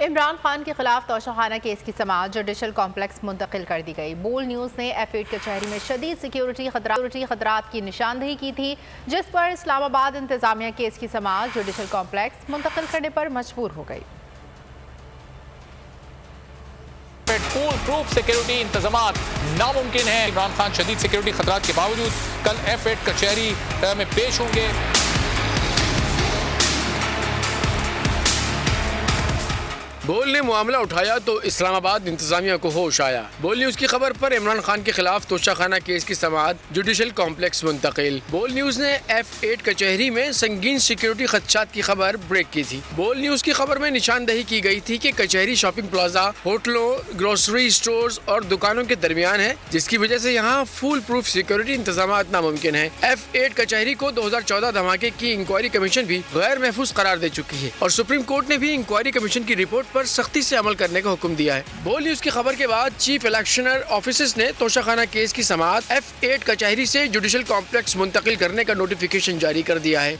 इमरान खान के खिलाफ तोशाखाना केस की समाअत जुडिशल कॉम्प्लेक्स मुंतकिल कर दी गई। बोल न्यूज़ ने F8 कचहरी में शदीद सिक्योरिटी खतरात की निशानदेही की थी, जिस पर इस्लामाबाद इंतजामिया केस की समाअत जुडिशल कॉम्प्लेक्स मुंतकिल करने पर मजबूर हो गई। फुल प्रूफ सिक्योरिटी इंतजामात नामुमकिन है। इमरान खान शदीद सिक्योरिटी खतरात के बावजूद कल F8 कचहरी में पेश होंगे। बोल ने मामला उठाया तो इस्लामाबाद इंतजामिया को होश आया। बोल न्यूज की खबर पर इमरान खान के खिलाफ तोशाखाना केस की समाअत जुडिशल कॉम्प्लेक्स मुंतकिल। बोल न्यूज ने F8 कचहरी में संगीन सिक्योरिटी खदशात की खबर ब्रेक की थी। बोल न्यूज की खबर में निशानदेही की गई थी कि कचहरी शॉपिंग प्लाजा, होटलों, ग्रोसरी स्टोर्स और दुकानों के दरमियान है, जिसकी वजह से यहाँ फुल प्रूफ सिक्योरिटी इंतजामात नामुमकिन है। F8 कचहरी को 2014 धमाके की इंक्वायरी कमीशन भी गैर महफूज करार दे चुकी है और सुप्रीम कोर्ट ने भी इंक्वायरी कमीशन की रिपोर्ट पर सख्ती से अमल करने का हुक्म दिया है। बोल न्यूज की खबर के बाद चीफ इलेक्शनर ऑफिसर्स ने तोशाखाना केस की समाअत F8 कचहरी से जुडिशल कॉम्प्लेक्स मुंतकिल करने का नोटिफिकेशन जारी कर दिया है।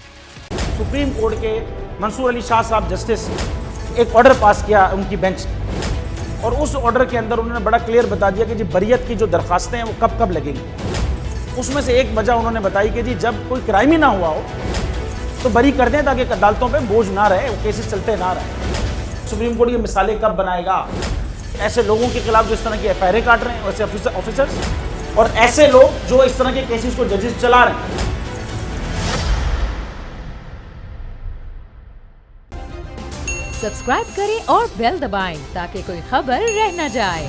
सुप्रीम कोर्ट के मंसूर अली शाह साहब जस्टिस एक ऑर्डर पास किया उनकी बेंच, और उस ऑर्डर के अंदर उन्होंने बड़ा क्लियर बता दिया कि जी बरियत की जो दरखास्तें हैं वो कब कब लगेंगी। उसमें से एक वजह उन्होंने बताई कि जी जब कोई क्राइम ही ना हुआ हो तो बरी कर दें, ताकि अदालतों पे बोझ ना रहे, वो केसेस चलते ना रहे। सुप्रीम कोर्ट की मिसालें कब बनाएगा ऐसे लोगों के खिलाफ जो इस तरह की FIR काट रहे हैं, वैसे ऑफिसर्स, और ऐसे लोग जो इस तरह के केसेस को जजेस चला रहे हैं। सब्सक्राइब करें और बेल दबाएं ताकि कोई खबर रह न जाए।